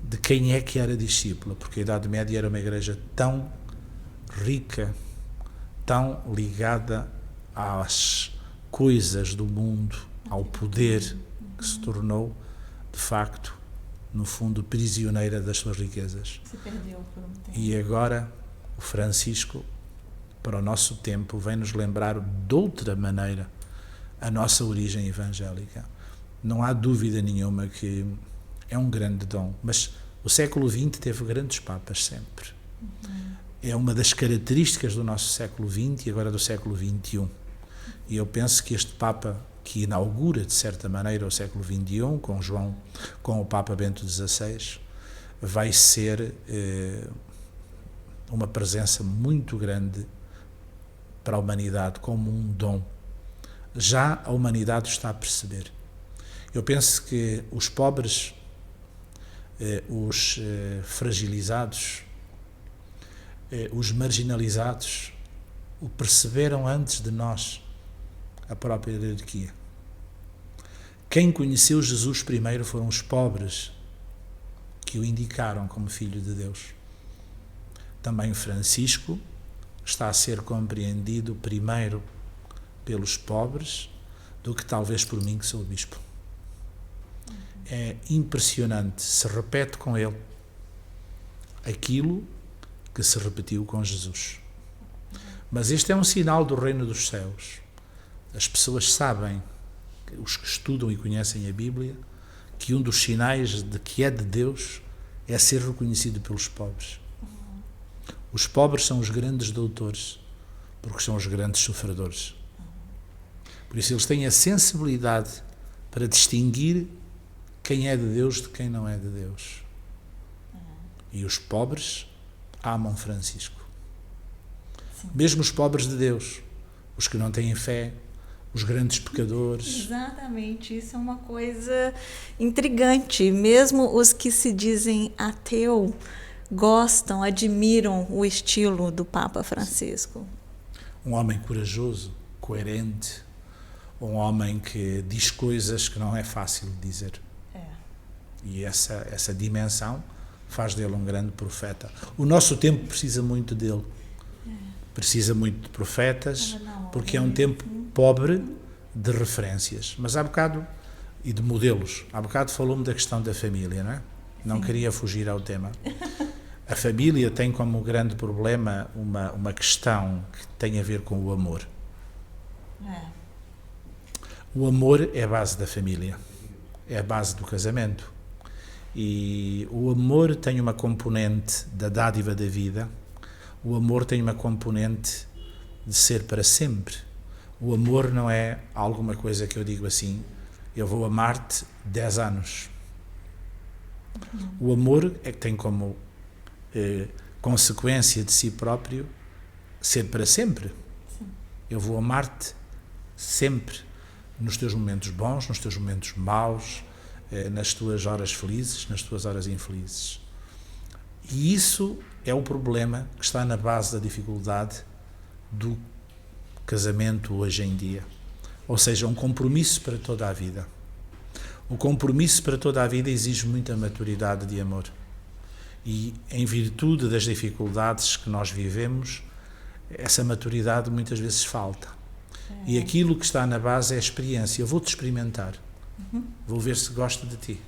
de quem é que era discípula, porque a Idade Média era uma igreja tão rica, tão ligada às coisas do mundo, ao poder, que se tornou, de facto, no fundo, prisioneira das suas riquezas. Se perdeu por um tempo. E agora o Francisco, para o nosso tempo, vem nos lembrar de outra maneira a nossa origem evangélica. Não há dúvida nenhuma que é um grande dom, mas o século XX teve grandes papas sempre. É uma das características do nosso século XX e agora do século XXI. E eu penso que este Papa, que inaugura, de certa maneira, o século XXI, com o Papa Bento XVI, vai ser uma presença muito grande para a humanidade, como um dom. Já a humanidade está a perceber. Eu penso que os pobres, os fragilizados, os marginalizados, o perceberam antes de nós, a própria hierarquia. Quem conheceu Jesus primeiro foram os pobres, que o indicaram como Filho de Deus. Também Francisco está a ser compreendido primeiro pelos pobres do que talvez por mim, que sou o bispo. É impressionante, se repete com ele aquilo que se repetiu com Jesus. Mas este é um sinal do reino dos céus. As pessoas sabem, os que estudam e conhecem a Bíblia, que um dos sinais de que é de Deus é ser reconhecido pelos pobres. Os pobres são os grandes doutores, porque são os grandes sofredores. Por isso eles têm a sensibilidade para distinguir quem é de Deus de quem não é de Deus. E os pobres amam Francisco. Sim. Mesmo os pobres de Deus, os que não têm fé, os grandes pecadores. Exatamente, isso é uma coisa intrigante. Mesmo os que se dizem ateu gostam, admiram o estilo do Papa Francisco. Um homem corajoso, coerente, um homem que diz coisas que não é fácil de dizer. E essa dimensão faz dele um grande profeta. O nosso tempo precisa muito dele. Precisa muito de profetas, porque é um tempo pobre de referências. Mas há bocado, e de modelos, há bocado falou-me da questão da família, não é? Não queria fugir ao tema. A família tem como grande problema uma questão que tem a ver com o amor. O amor é a base da família, é a base do casamento. E o amor tem uma componente da dádiva da vida, o amor tem uma componente de ser para sempre. O amor não é alguma coisa que eu digo assim, eu vou amar-te 10 anos. O amor é que tem como consequência de si próprio ser para sempre. Sim. Eu vou amar-te sempre, nos teus momentos bons, nos teus momentos maus, nas tuas horas felizes, nas tuas horas infelizes. E isso é o problema que está na base da dificuldade do casamento hoje em dia. Ou seja, um compromisso para toda a vida. O compromisso para toda a vida exige muita maturidade de amor. E, em virtude das dificuldades que nós vivemos, essa maturidade muitas vezes falta. E aquilo que está na base é a experiência. Eu vou-te experimentar. Vou ver se gosto de ti.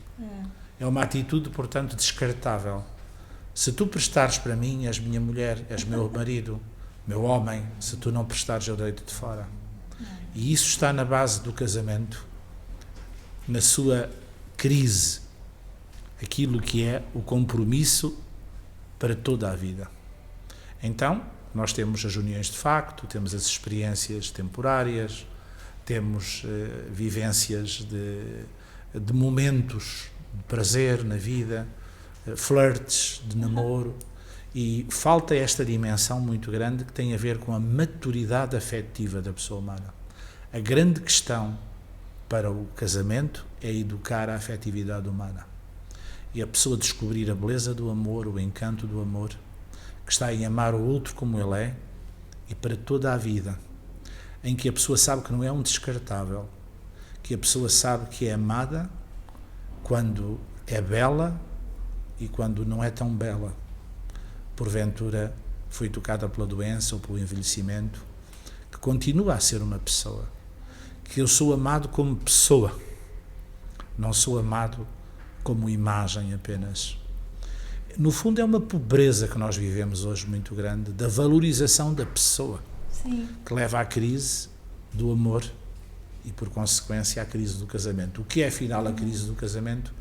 É uma atitude, portanto, descartável. Se tu prestares para mim, és minha mulher, és meu marido, meu homem. Se tu não prestares, eu deito-te fora. E isso está na base do casamento, na sua crise. Aquilo que é o compromisso para toda a vida. Então, nós temos as uniões de facto, temos as experiências temporárias, temos vivências de momentos de prazer na vida, flirts de namoro, e falta esta dimensão muito grande que tem a ver com a maturidade afetiva da pessoa humana. A grande questão para o casamento é educar a afetividade humana. E a pessoa descobrir a beleza do amor, o encanto do amor, que está em amar o outro como ele é, e para toda a vida, em que a pessoa sabe que não é um descartável, que a pessoa sabe que é amada quando é bela e quando não é tão bela. Porventura foi tocada pela doença ou pelo envelhecimento, que continua a ser uma pessoa, que eu sou amado como pessoa, não sou amado como imagem apenas. No fundo é uma pobreza que nós vivemos hoje muito grande, da valorização da pessoa. Sim. Que leva à crise do amor e, por consequência, à crise do casamento. O que é, afinal, a crise do casamento?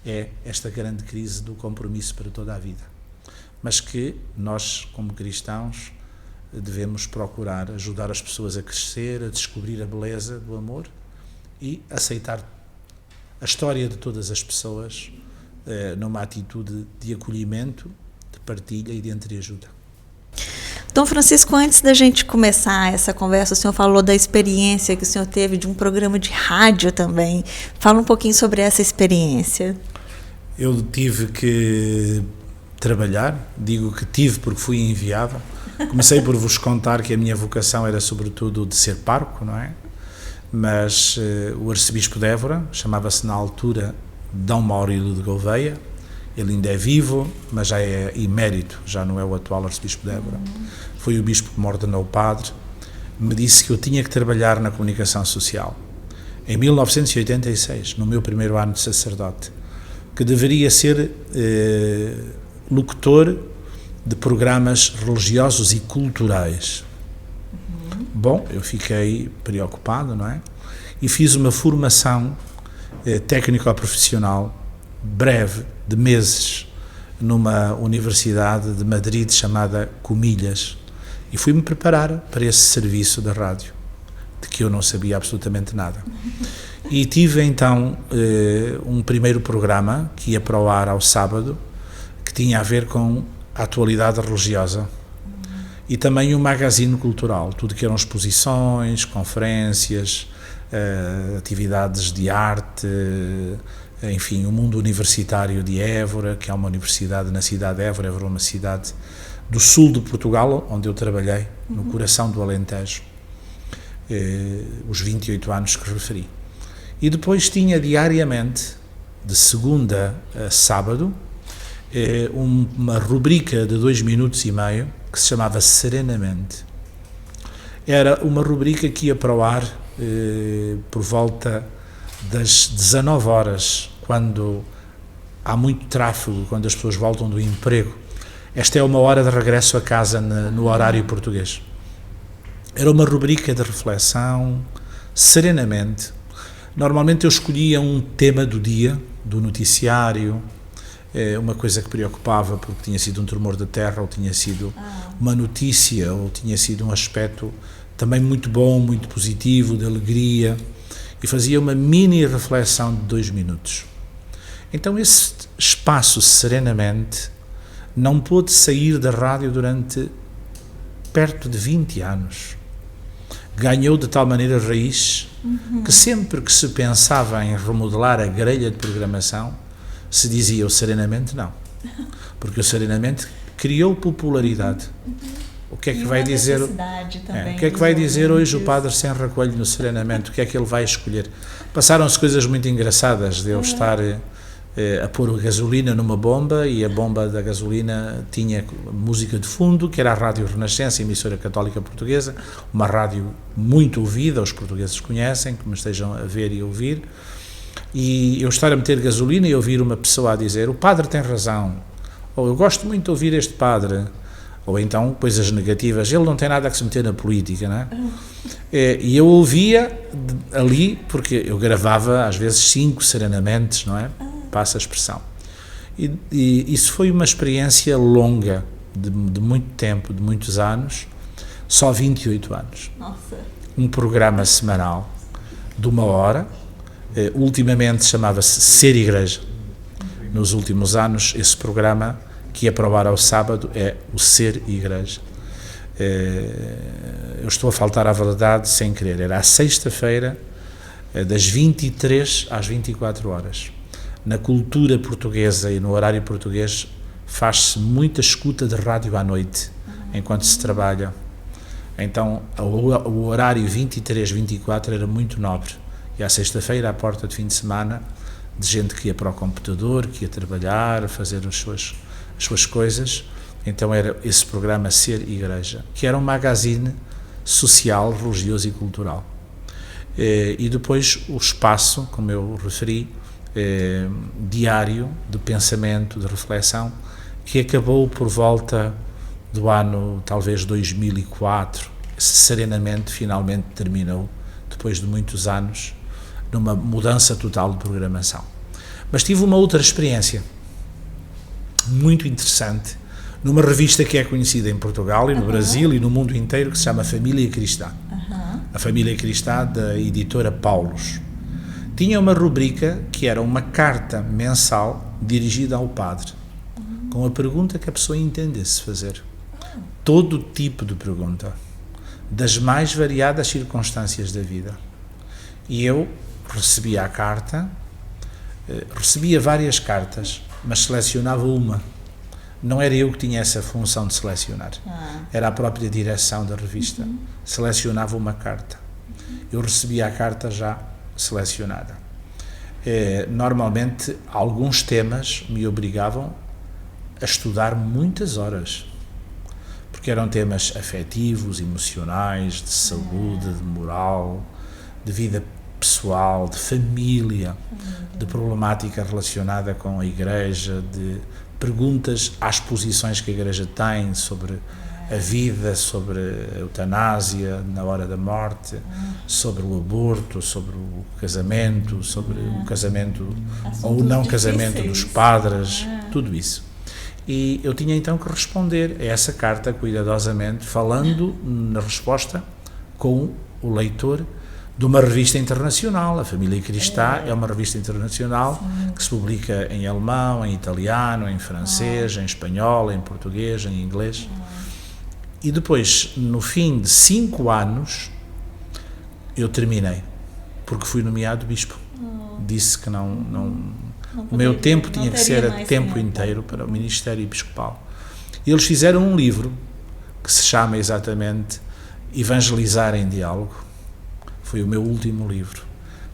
É esta grande crise do compromisso para toda a vida. Mas que nós, como cristãos, devemos procurar ajudar as pessoas a crescer, a descobrir a beleza do amor e aceitar a história de todas as pessoas numa atitude de acolhimento, de partilha e de entreajuda. Dom Francisco, antes da gente começar essa conversa, o senhor falou da experiência que o senhor teve de um programa de rádio também. Fala um pouquinho sobre essa experiência. Eu tive que trabalhar, digo que tive porque fui enviado. Comecei por vos contar que a minha vocação era sobretudo de ser pároco, não é? Mas o arcebispo de Évora, chamava-se na altura D. Maurílio de Gouveia, ele ainda é vivo, mas já é emérito, já não é o atual arcebispo de Évora. Foi o bispo que me ordenou padre, me disse que eu tinha que trabalhar na comunicação social. Em 1986, no meu primeiro ano de sacerdote, que deveria ser locutor de programas religiosos e culturais. Bom, eu fiquei preocupado, não é? E fiz uma formação técnico-profissional breve, de meses, numa universidade de Madrid chamada Comilhas, e fui-me preparar para esse serviço da rádio, de que eu não sabia absolutamente nada. E tive então um primeiro programa que ia para o ar ao sábado, que tinha a ver com a atualidade religiosa, e também um magazine cultural, tudo que eram exposições, conferências, atividades de arte, enfim, o mundo universitário de Évora, que é uma universidade na cidade de Évora. Évora é uma cidade do sul de Portugal, onde eu trabalhei, no coração do Alentejo, os 28 anos que referi. E depois tinha diariamente, de segunda a sábado, uma rubrica de 2 minutos e meio, que se chamava Serenamente. Era uma rubrica que ia para o ar por volta das 19 horas, quando há muito tráfego, quando as pessoas voltam do emprego. Esta é uma hora de regresso a casa no horário português. Era uma rubrica de reflexão, serenamente. Normalmente eu escolhia um tema do dia, do noticiário, uma coisa que preocupava, porque tinha sido um tremor da terra, ou tinha sido uma notícia, ou tinha sido um aspecto também muito bom, muito positivo, de alegria, e fazia uma mini reflexão de 2 minutos. Então esse espaço Serenamente não pôde sair da rádio durante perto de 20 anos. Ganhou de tal maneira raiz que sempre que se pensava em remodelar a grelha de programação, se dizia o Serenamente não. Porque o Serenamente criou popularidade. O que é que vai dizer? Também o que é que vai dizer hoje o padre Senra Coelho no Serenamente? O que é que ele vai escolher? Passaram-se coisas muito engraçadas de eu estar a pôr gasolina numa bomba e a bomba da gasolina tinha música de fundo, que era a Rádio Renascença, emissora católica portuguesa, uma rádio muito ouvida, os portugueses conhecem, que me estejam a ver e a ouvir, e eu estar a meter gasolina e ouvir uma pessoa a dizer: o padre tem razão, ou eu gosto muito de ouvir este padre, ou então coisas negativas, ele não tem nada a que se meter na política, não é? E eu ouvia ali, porque eu gravava às vezes 5 serenamentos, não é? Passa a expressão. E isso foi uma experiência longa, de muito tempo, de muitos anos, só 28 anos. Nossa. Um programa semanal de 1 hora, ultimamente chamava-se Ser Igreja. Nos últimos anos, esse programa, que ia para o ar ao sábado, é o Ser Igreja. Eu estou a faltar à verdade sem querer. Era à sexta-feira, das 23 às 24 horas. Na cultura portuguesa e no horário português faz-se muita escuta de rádio à noite, enquanto se trabalha. Então, o horário 23, 24 era muito nobre. E à sexta-feira, à porta de fim de semana, de gente que ia para o computador, que ia trabalhar, fazer as suas coisas. Então era esse programa Ser Igreja, que era um magazine social, religioso e cultural. E depois o espaço, como eu referi, diário de pensamento, de reflexão, que acabou por volta do ano talvez 2004. Serenamente finalmente terminou, depois de muitos anos, numa mudança total de programação. Mas tive uma outra experiência muito interessante numa revista que é conhecida em Portugal e no Brasil e no mundo inteiro, que se chama Família Cristã. A Família Cristã, da editora Paulos. Tinha uma rubrica que era uma carta mensal dirigida ao padre, com a pergunta que a pessoa entendesse fazer. Todo tipo de pergunta, das mais variadas circunstâncias da vida. E eu recebia a carta, recebia várias cartas, mas selecionava uma. Não era eu que tinha essa função de selecionar. Era a própria direção da revista. Selecionava uma carta. Eu recebia a carta já selecionada. Normalmente, alguns temas me obrigavam a estudar muitas horas, porque eram temas afetivos, emocionais, de saúde, de moral, de vida pessoal, de família, de problemática relacionada com a Igreja, de perguntas às posições que a Igreja tem sobre a vida, sobre a eutanásia na hora da morte, sobre o aborto, sobre o casamento, sobre o casamento ou o não casamento dos padres, tudo isso. E eu tinha então que responder a essa carta cuidadosamente, falando na resposta com o leitor de uma revista internacional. A Família Cristã é uma revista internacional que se publica em alemão, em italiano, em francês, em espanhol, em português, em inglês. E depois, no fim de 5 anos, eu terminei, porque fui nomeado bispo. Disse que o meu tempo tinha que ser a tempo inteiro para o ministério episcopal. E eles fizeram um livro que se chama exatamente Evangelizar em Diálogo. Foi o meu último livro,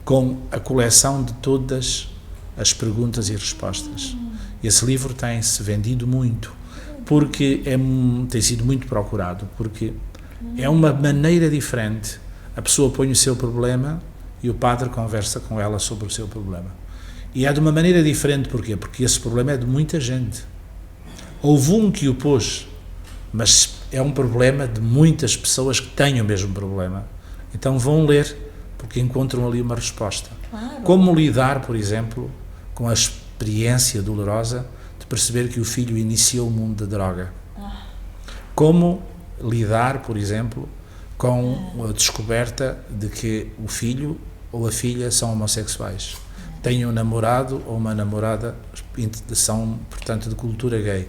com a coleção de todas as perguntas e respostas. Esse livro tem-se vendido muito, porque tem sido muito procurado, porque é uma maneira diferente. A pessoa põe o seu problema e o padre conversa com ela sobre o seu problema. E é de uma maneira diferente, porquê? Porque esse problema é de muita gente. Houve um que o pôs, mas é um problema de muitas pessoas que têm o mesmo problema. Então vão ler, porque encontram ali uma resposta. Claro. Como lidar, por exemplo, com a experiência dolorosa de perceber que o filho iniciou o mundo da droga. Como lidar, por exemplo, com a descoberta de que o filho ou a filha são homossexuais. Têm um namorado ou uma namorada, são, portanto, de cultura gay.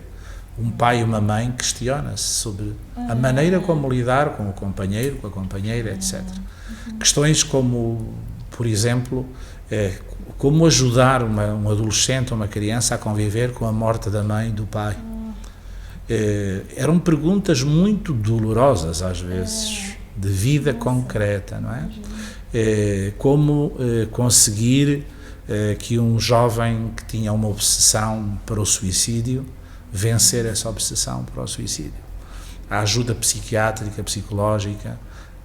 Um pai e uma mãe questiona-se sobre a maneira como lidar com o companheiro, com a companheira, etc. Questões como, por exemplo, como ajudar um adolescente ou uma criança a conviver com a morte da mãe e do pai. eram perguntas muito dolorosas às vezes, de vida concreta, não é? Como conseguir que um jovem que tinha uma obsessão para o suicídio, vencer essa obsessão para o suicídio. A ajuda psiquiátrica, psicológica,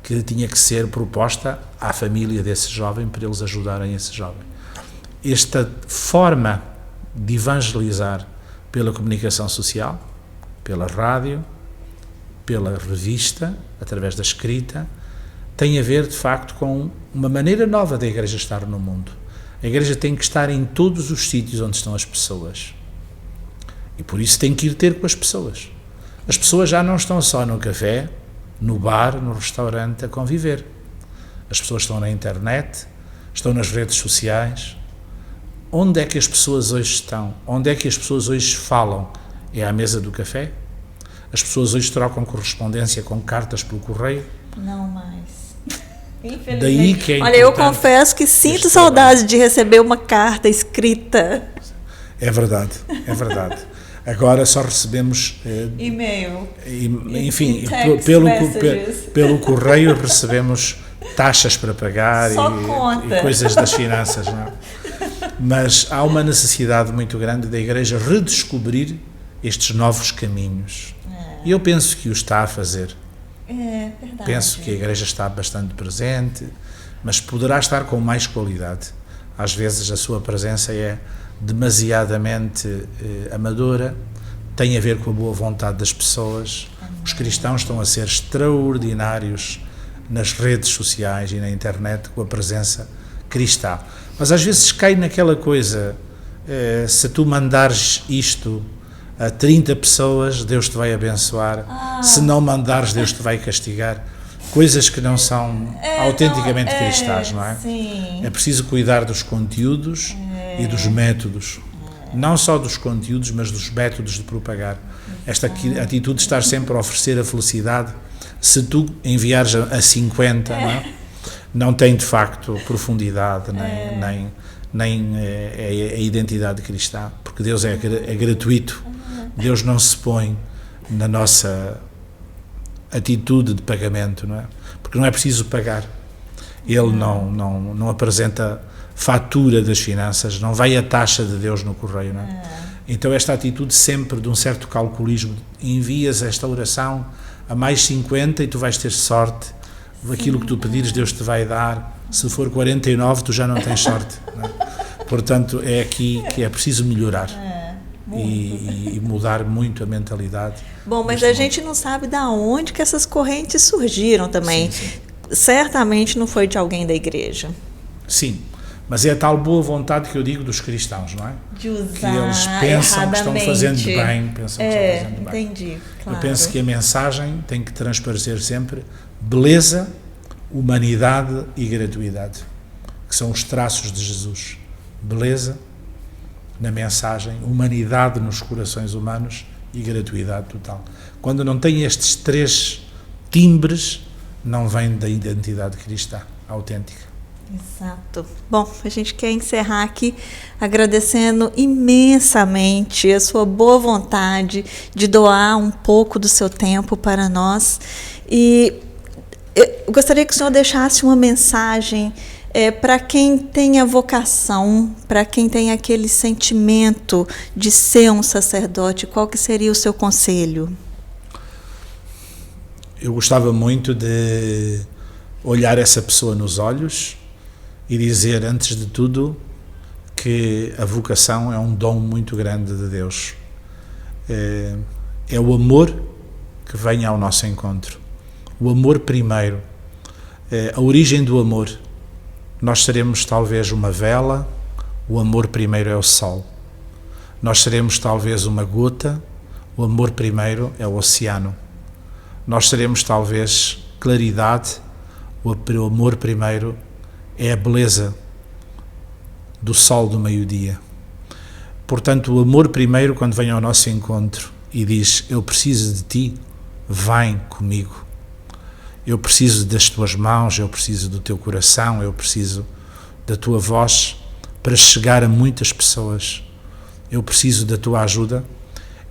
que tinha que ser proposta à família desse jovem para eles ajudarem esse jovem. Esta forma de evangelizar pela comunicação social, pela rádio, pela revista, através da escrita, tem a ver, de facto, com uma maneira nova da Igreja estar no mundo. A Igreja tem que estar em todos os sítios onde estão as pessoas. E por isso tem que ir ter com as pessoas. As pessoas já não estão só no café, no bar, no restaurante a conviver. As pessoas estão na internet, estão nas redes sociais. Onde é que as pessoas hoje estão? Onde é que as pessoas hoje falam? É à mesa do café? As pessoas hoje trocam correspondência com cartas pelo correio? Não mais. Infelizmente. Daí que é Olha, eu confesso que sinto saudade de receber uma carta escrita. É verdade, é verdade. Agora só recebemos e-mail. Enfim, Text pelo correio recebemos taxas para pagar e coisas das finanças, não é? Mas há uma necessidade muito grande da Igreja redescobrir estes novos caminhos. E eu penso que o está a fazer. É verdade. Penso que a Igreja está bastante presente, mas poderá estar com mais qualidade. Às vezes a sua presença é demasiadamente amadora, tem a ver com a boa vontade das pessoas. Os cristãos estão a ser extraordinários nas redes sociais e na internet com a presença cristã. Mas às vezes cai naquela coisa, se tu mandares isto a 30 pessoas, Deus te vai abençoar. Se não mandares, Deus te vai castigar. Coisas que não são autenticamente cristãs, não é? Sim. É preciso cuidar dos conteúdos e dos métodos. Não só dos conteúdos, mas dos métodos de propagar. Esta atitude de estar sempre a oferecer a felicidade, se tu enviares a 50, não é? Não tem de facto profundidade, nem a identidade cristã, porque Deus é gratuito. Deus não se põe na nossa atitude de pagamento, não é? Porque não é preciso pagar. Ele não apresenta fatura das finanças, não vai a taxa de Deus no correio, não é? Então esta atitude sempre de um certo calculismo, envias esta oração a mais 50 e tu vais ter sorte, aquilo que tu pedires Deus te vai dar, se for 49 tu já não tens sorte, não é? Portanto é aqui que é preciso melhorar. E mudar muito a mentalidade. Bom, mas a gente não sabe de onde que essas correntes surgiram também. Sim. Certamente não foi de alguém da igreja. Sim, mas é a tal boa vontade que eu digo dos cristãos, não é? De usar que eles pensam que estão fazendo bem, pensam que estão fazendo bem. Entendi, claro. Eu penso que a mensagem tem que transparecer sempre beleza, humanidade e gratuidade, que são os traços de Jesus. Beleza na mensagem, humanidade nos corações humanos e gratuidade total. Quando não tem estes três timbres, não vem da identidade cristã autêntica. Exato. Bom, a gente quer encerrar aqui agradecendo imensamente a sua boa vontade de doar um pouco do seu tempo para nós. E eu gostaria que o senhor deixasse uma mensagem para quem tem a vocação, para quem tem aquele sentimento de ser um sacerdote. Qual que seria o seu conselho? Eu gostava muito de olhar essa pessoa nos olhos e dizer, antes de tudo, que a vocação é um dom muito grande de Deus. É o amor que vem ao nosso encontro. O amor primeiro. A origem do amor. Nós seremos talvez uma vela, o amor primeiro é o sol. Nós seremos talvez uma gota, o amor primeiro é o oceano. Nós seremos talvez claridade, o amor primeiro é a beleza do sol do meio-dia. Portanto, o amor primeiro, quando vem ao nosso encontro e diz, eu preciso de ti, vem comigo. Eu preciso das tuas mãos, eu preciso do teu coração, eu preciso da tua voz para chegar a muitas pessoas. Eu preciso da tua ajuda.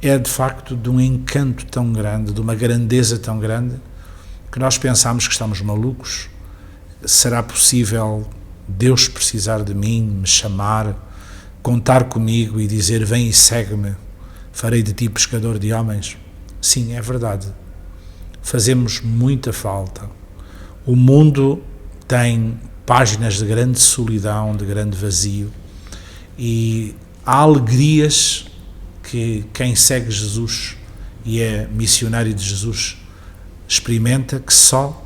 é de facto de um encanto tão grande, de uma grandeza tão grande, que nós pensamos que estamos malucos. Será possível Deus precisar de mim, me chamar, contar comigo e dizer: vem e segue-me, farei de ti pescador de homens? Sim, é verdade. Fazemos muita falta. O mundo tem páginas de grande solidão, de grande vazio, e há alegrias que quem segue Jesus e é missionário de Jesus experimenta, que só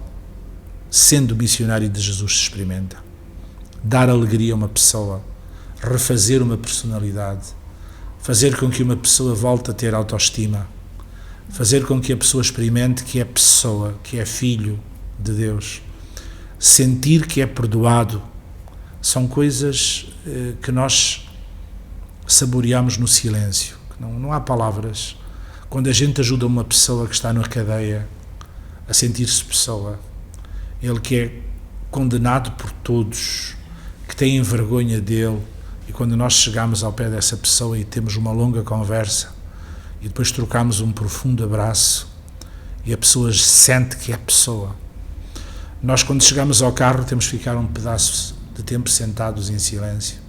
sendo missionário de Jesus se experimenta. Dar alegria a uma pessoa, refazer uma personalidade, fazer com que uma pessoa volte a ter autoestima, fazer com que a pessoa experimente que é pessoa, que é filho de Deus, sentir que é perdoado, são coisas que nós saboreamos no silêncio. Não há palavras. Quando a gente ajuda uma pessoa que está na cadeia a sentir-se pessoa, ele que é condenado por todos, que têm vergonha dele, e quando nós chegamos ao pé dessa pessoa e temos uma longa conversa e depois trocamos um profundo abraço e a pessoa sente que é pessoa, nós quando chegamos ao carro temos que ficar um pedaço de tempo sentados em silêncio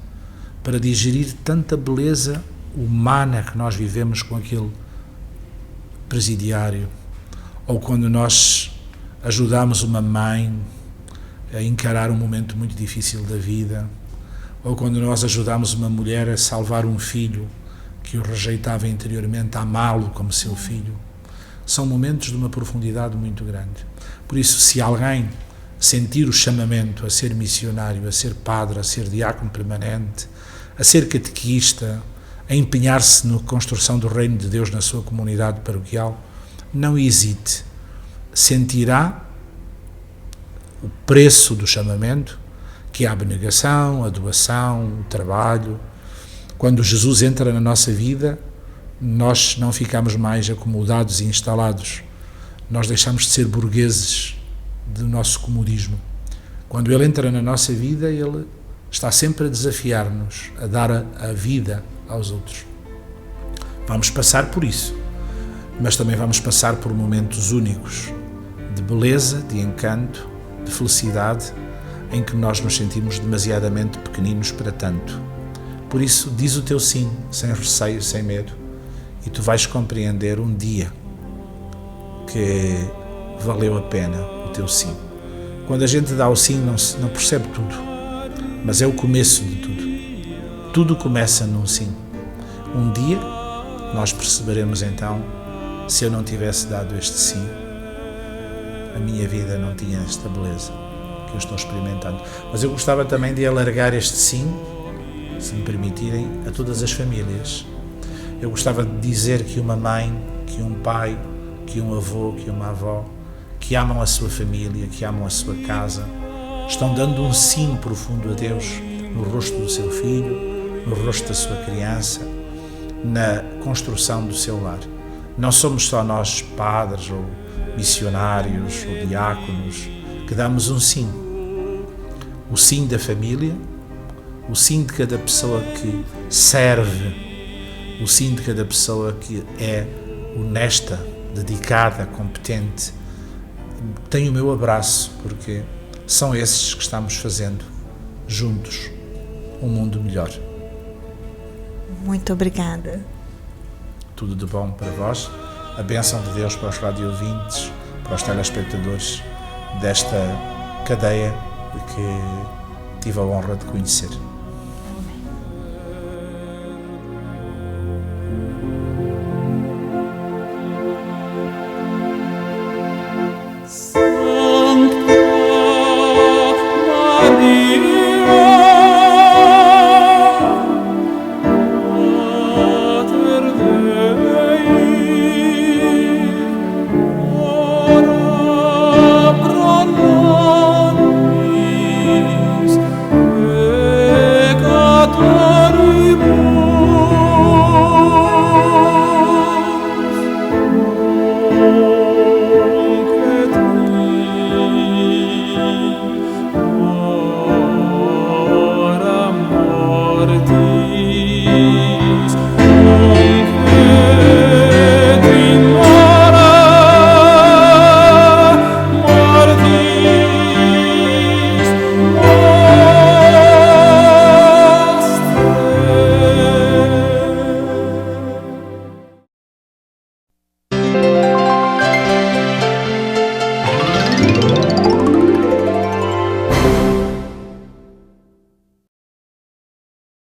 para digerir tanta beleza humana que nós vivemos com aquele presidiário, ou quando nós ajudamos uma mãe a encarar um momento muito difícil da vida, ou quando nós ajudamos uma mulher a salvar um filho que o rejeitava interiormente, a amá-lo como seu filho. São momentos de uma profundidade muito grande. Por isso, se alguém sentir o chamamento a ser missionário, a ser padre, a ser diácono permanente, a ser catequista, a empenhar-se na construção do reino de Deus na sua comunidade paroquial, não hesite. Sentirá o preço do chamamento, que é a abnegação, a doação, o trabalho. Quando Jesus entra na nossa vida, nós não ficamos mais acomodados e instalados. Nós deixamos de ser burgueses do nosso comodismo. Quando Ele entra na nossa vida, Ele está sempre a desafiar-nos a dar a vida aos outros. Vamos passar por isso, mas também vamos passar por momentos únicos de beleza, de encanto, de felicidade, em que nós nos sentimos demasiadamente pequeninos para tanto. Por isso, diz o teu sim, sem receio, sem medo, e tu vais compreender um dia que valeu a pena o teu sim. Quando a gente dá o sim, não percebe tudo, mas é o começo de tudo. Tudo começa num sim. Um dia nós perceberemos então: se eu não tivesse dado este sim, a minha vida não tinha esta beleza que eu estou experimentando. Mas eu gostava também de alargar este sim, se me permitirem, a todas as famílias. Eu gostava de dizer que uma mãe, que um pai, que um avô, que uma avó, que amam a sua família, que amam a sua casa, estão dando um sim profundo a Deus no rosto do seu filho, no rosto da sua criança, na construção do seu lar. Não somos só nós, padres ou missionários ou diáconos, que damos um sim. O sim da família, o sim de cada pessoa que serve, o sim de cada pessoa que é honesta, dedicada, competente. Tem o meu abraço, porque são esses que estamos fazendo juntos um mundo melhor. Muito obrigada. Tudo de bom para vós. A bênção de Deus para os radio-ouvintes, para os telespectadores desta cadeia que tive a honra de conhecer.